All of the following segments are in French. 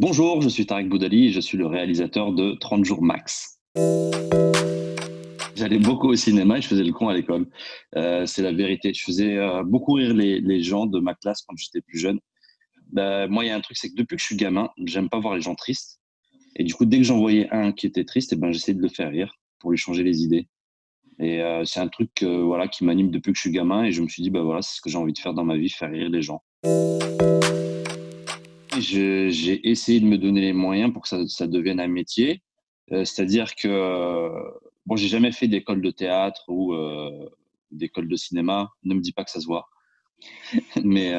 Bonjour, je suis Tarek Boudali et je suis le réalisateur de 30 jours max. J'allais beaucoup au cinéma et je faisais le con à l'école. C'est la vérité. Je faisais beaucoup rire les gens de ma classe quand j'étais plus jeune. Moi, il y a un truc, c'est que depuis que je suis gamin, j'aime pas voir les gens tristes. Et du coup, dès que j'en voyais un qui était triste, j'essayais de le faire rire pour lui changer les idées. Et c'est un truc voilà, qui m'anime depuis que je suis gamin et je me suis dit, voilà, c'est ce que j'ai envie de faire dans ma vie, faire rire les gens. J'ai essayé de me donner les moyens pour que ça devienne un métier. C'est-à-dire que, bon, j'ai jamais fait d'école de théâtre ou d'école de cinéma. Ne me dis pas que ça se voit. Mais,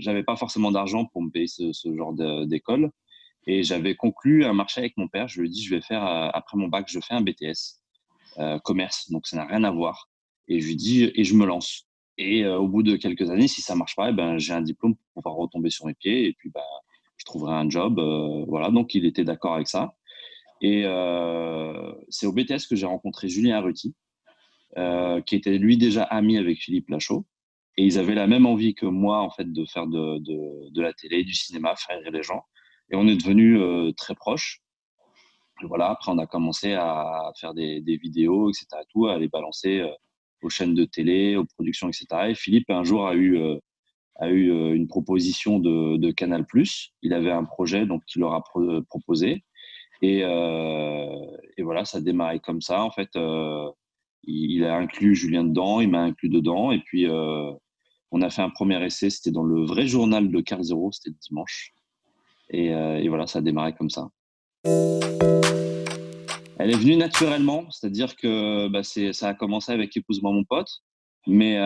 j'avais pas forcément d'argent pour me payer ce genre d'école. Et j'avais conclu un marché avec mon père. Je lui ai dit, je vais faire, après mon bac, je fais un BTS, commerce. Donc, ça n'a rien à voir. Et je lui dis, et je me lance. Et au bout de quelques années, si ça marche pas, j'ai un diplôme pour pouvoir retomber sur mes pieds. Et puis, je trouverai un job. Voilà. Donc, il était d'accord avec ça. Et c'est au BTS que j'ai rencontré Julien Arruti, qui était lui déjà ami avec Philippe Lachaud. Et ils avaient la même envie que moi, en fait, de faire de la télé, du cinéma, faire rire les gens. Et on est devenus très proches. Et voilà, après, on a commencé à faire des vidéos, etc., tout, à les balancer aux chaînes de télé, aux productions, etc. Et Philippe, un jour, a eu une proposition de Canal+. Il avait un projet donc qu'il leur a proposé. Et voilà, ça a démarré comme ça. En fait, il a inclus Julien dedans, il m'a inclus dedans. Et puis, on a fait un premier essai. C'était dans le vrai journal de Carl Zero, c'était le dimanche. Et voilà, ça a démarré comme ça. Elle est venue naturellement, c'est-à-dire que ça a commencé avec Épouse-moi mon pote. Mais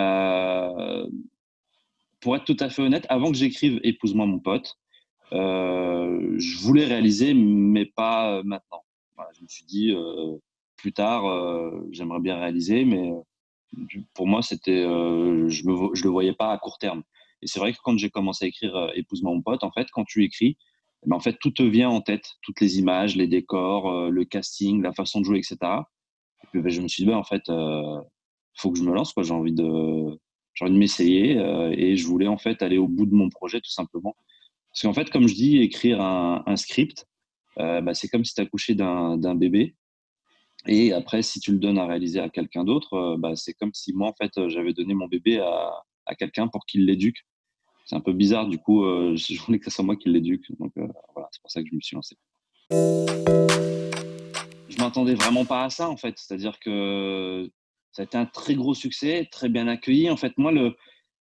pour être tout à fait honnête, avant que j'écrive Épouse-moi mon pote, je voulais réaliser, mais pas maintenant. Voilà, je me suis dit, plus tard, j'aimerais bien réaliser, mais pour moi, je le voyais pas à court terme. Et c'est vrai que quand j'ai commencé à écrire Épouse-moi mon pote, en fait, quand tu écris, en fait, tout te vient en tête, toutes les images, les décors, le casting, la façon de jouer, etc. Et puis, je me suis dit, en fait, faut que je me lance, quoi. J'ai envie de m'essayer, et je voulais en fait aller au bout de mon projet, tout simplement. Parce qu'en fait, comme je dis, écrire un script, c'est comme si tu accouchais d'un bébé. Et après, si tu le donnes à réaliser à quelqu'un d'autre, c'est comme si moi, en fait, j'avais donné mon bébé à quelqu'un pour qu'il l'éduque. C'est un peu bizarre, du coup, je voulais que ce soit moi qui l'éduque. Donc voilà, c'est pour ça que je me suis lancé. Je m'attendais vraiment pas à ça, en fait. C'est-à-dire que ça a été un très gros succès, très bien accueilli. En fait, moi,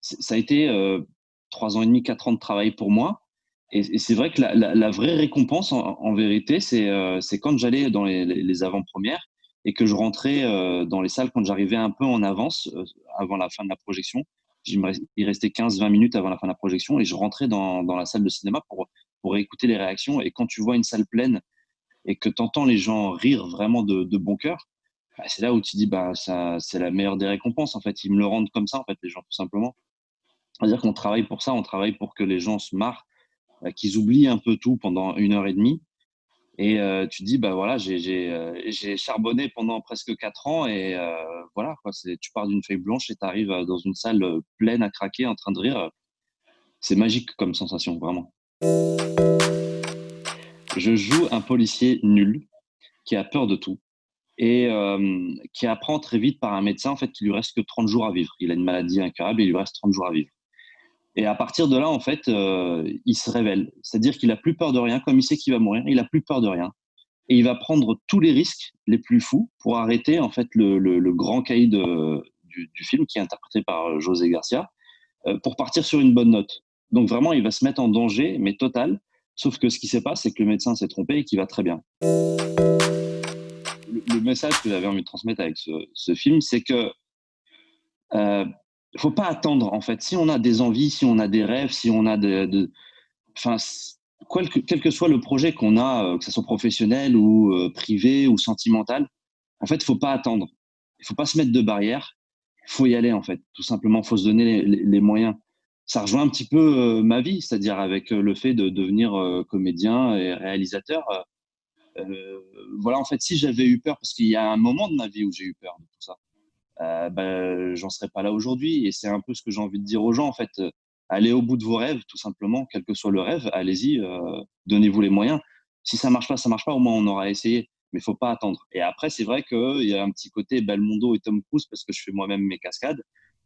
ça a été 3 ans et demi, 4 ans de travail pour moi. Et c'est vrai que la vraie récompense, en vérité, c'est quand j'allais dans les avant-premières et que je rentrais dans les salles quand j'arrivais un peu en avance, avant la fin de la projection. Il restait 15-20 minutes avant la fin de la projection et je rentrais dans la salle de cinéma pour écouter les réactions. Et quand tu vois une salle pleine et que tu entends les gens rire vraiment de bon cœur, c'est là où tu dis, c'est la meilleure des récompenses. En fait, ils me le rendent comme ça, en fait, les gens, tout simplement. C'est-à-dire qu'on travaille pour ça, on travaille pour que les gens se marrent, qu'ils oublient un peu tout pendant 1 heure et demie. Et tu te dis, voilà, j'ai charbonné pendant presque 4 ans et voilà, quoi, tu pars d'une feuille blanche et tu arrives dans une salle pleine à craquer, en train de rire. C'est magique comme sensation, vraiment. Je joue un policier nul qui a peur de tout et qui apprend très vite par un médecin en fait qu'il lui reste que 30 jours à vivre. Il a une maladie incurable et il lui reste 30 jours à vivre. Et à partir de là, en fait, il se révèle. C'est-à-dire qu'il a plus peur de rien, comme il sait qu'il va mourir, il a plus peur de rien. Et il va prendre tous les risques les plus fous pour arrêter en fait le grand caïd du film qui est interprété par José Garcia, pour partir sur une bonne note. Donc vraiment, il va se mettre en danger, mais total. Sauf que ce qui se passe, c'est que le médecin s'est trompé et qu'il va très bien. Le message que j'avais envie de transmettre avec ce film, c'est que faut pas attendre en fait. Si on a des envies, si on a des rêves, si on a enfin, quel que soit le projet qu'on a, que ce soit professionnel ou privé ou sentimental, en fait, faut pas attendre. Il faut pas se mettre de barrières. Il faut y aller en fait. Tout simplement, faut se donner les moyens. Ça rejoint un petit peu ma vie, c'est-à-dire avec le fait de devenir comédien et réalisateur. Voilà, en fait, si j'avais eu peur, parce qu'il y a un moment de ma vie où j'ai eu peur de tout ça, j'en serais pas là aujourd'hui. Et c'est un peu ce que j'ai envie de dire aux gens, en fait. allez au bout de vos rêves, tout simplement, quel que soit le rêve, allez-y, donnez-vous les moyens. Si ça marche pas, au moins on aura essayé, mais il faut pas attendre. Et après, c'est vrai qu'il y a un petit côté Belmondo et Tom Cruise parce que je fais moi-même mes cascades,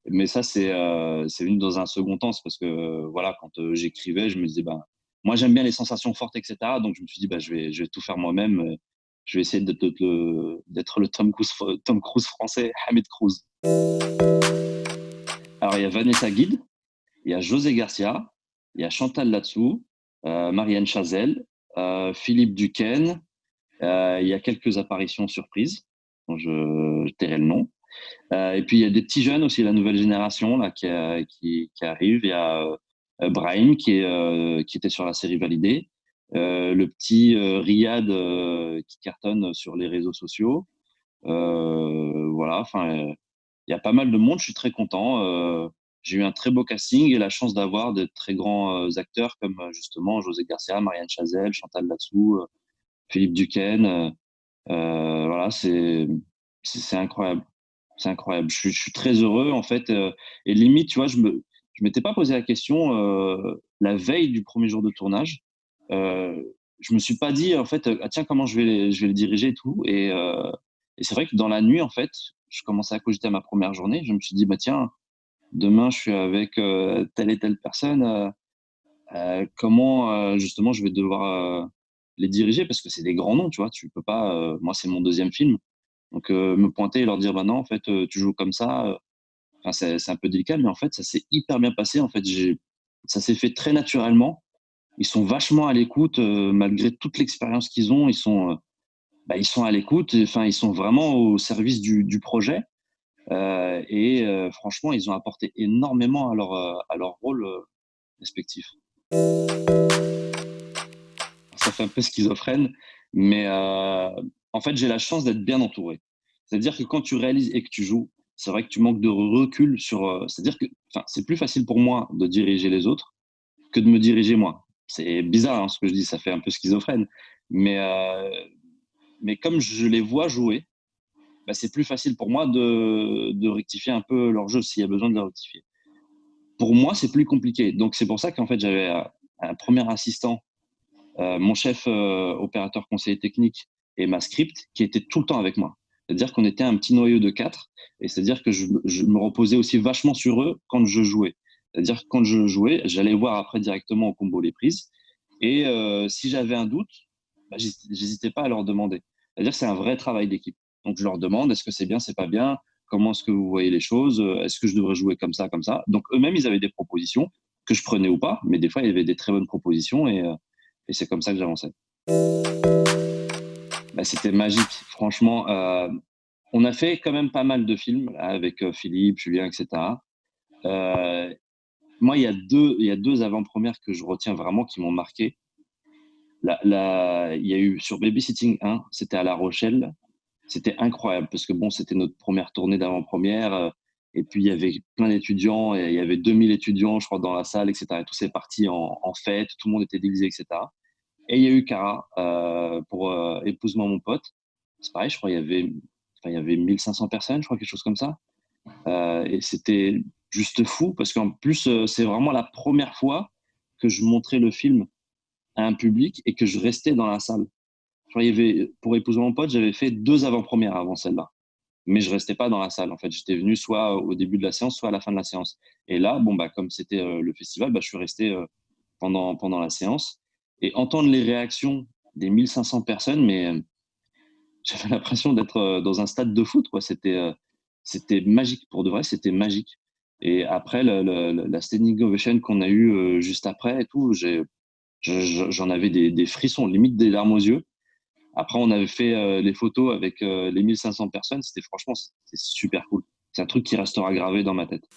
mais ça, c'est venu dans un second temps, c'est parce que, voilà, quand j'écrivais, je me disais, ben, moi j'aime bien les sensations fortes, etc. Donc je me suis dit, bah, je vais tout faire moi-même. Je vais essayer d'être le Tom Cruise français, Hamid Cruz. Alors il y a Vanessa Guide, il y a José Garcia, il y a Chantal Latsou, Marianne Chazelle, Philippe Duquesne. Il y a quelques apparitions surprises, dont je tairai le nom. Et puis il y a des petits jeunes aussi, la nouvelle génération là, qui arrive. Il y a Brahim qui était sur la série Validée. Le petit Riyad qui cartonne sur les réseaux sociaux. Voilà, enfin, il y a pas mal de monde, je suis très content. J'ai eu un très beau casting et la chance d'avoir de très grands acteurs comme justement José Garcia, Marianne Chazelle, Chantal Latsou, Philippe Duquesne. Voilà, c'est incroyable. C'est incroyable. Je suis très heureux en fait. Et limite, tu vois, je m'étais pas posé la question la veille du premier jour de tournage. Je me suis pas dit en fait, ah tiens, comment je vais le diriger et tout. Et c'est vrai que dans la nuit, en fait, je commençais à cogiter à ma première journée. Je me suis dit, bah tiens, demain, je suis avec telle et telle personne. Comment justement je vais devoir les diriger parce que c'est des grands noms, tu vois. Tu peux pas. Moi, c'est mon deuxième film, donc me pointer et leur dire, bah non, en fait, tu joues comme ça. Enfin, c'est un peu délicat, mais en fait, ça s'est hyper bien passé. En fait, ça s'est fait très naturellement. Ils sont vachement à l'écoute malgré toute l'expérience qu'ils ont. Ils sont à l'écoute. Enfin, ils sont vraiment au service du projet. Franchement, ils ont apporté énormément à leur rôle respectif. Ça fait un peu schizophrène, mais en fait, j'ai la chance d'être bien entouré. C'est-à-dire que quand tu réalises et que tu joues, c'est vrai que tu manques de recul sur. C'est-à-dire que, enfin, c'est plus facile pour moi de diriger les autres que de me diriger moi. C'est bizarre hein, ce que je dis, ça fait un peu schizophrène, mais mais comme je les vois jouer, bah, c'est plus facile pour moi de rectifier un peu leur jeu s'il y a besoin de le rectifier. Pour moi, c'est plus compliqué. Donc c'est pour ça qu'en fait j'avais un premier assistant, mon chef opérateur conseiller technique et ma script qui étaient tout le temps avec moi. C'est-à-dire qu'on était un petit noyau de quatre, et c'est-à-dire que je me reposais aussi vachement sur eux quand je jouais. C'est-à-dire que quand je jouais, j'allais voir après directement au combo les prises, et si j'avais un doute, bah, j'hésitais pas à leur demander. C'est-à-dire que c'est un vrai travail d'équipe. Donc je leur demande, est-ce que c'est bien, c'est pas bien, comment est-ce que vous voyez les choses, est-ce que je devrais jouer comme ça, comme ça. Donc eux-mêmes, ils avaient des propositions que je prenais ou pas, mais des fois, il y avait des très bonnes propositions, et c'est comme ça que j'avançais. Bah, c'était magique, franchement. On a fait quand même pas mal de films là, avec Philippe, Julien, etc. Euh, Moi, il y a deux avant-premières que je retiens vraiment qui m'ont marqué. Il y a eu sur Babysitting 1, c'était à La Rochelle. C'était incroyable parce que bon, c'était notre première tournée d'avant-première. Et puis, il y avait plein d'étudiants. Et il y avait 2000 étudiants, je crois, dans la salle, etc. Et tout s'est parti en fête. Tout le monde était déguisé, etc. Et il y a eu Cara pour Épouse-moi mon pote. C'est pareil, je crois il y avait 1500 personnes, je crois, quelque chose comme ça. Et c'était juste fou parce qu'en plus, c'est vraiment la première fois que je montrais le film à un public et que je restais dans la salle. Je crois, il y avait, pour Épouse-moi mon pote, j'avais fait deux avant-premières avant celle-là. Mais je restais pas dans la salle. En fait, j'étais venu soit au début de la séance, soit à la fin de la séance. Et là, bon, bah, comme c'était le festival, bah, je suis resté pendant la séance. Et entendre les réactions des 1500 personnes, mais j'avais l'impression d'être dans un stade de foot, quoi. C'était magique. Pour de vrai, c'était magique. Et après, la standing ovation qu'on a eue juste après et tout, j'en avais des frissons, limite des larmes aux yeux. Après, on avait fait les photos avec les 1500 personnes. C'était franchement, c'était super cool. C'est un truc qui restera gravé dans ma tête.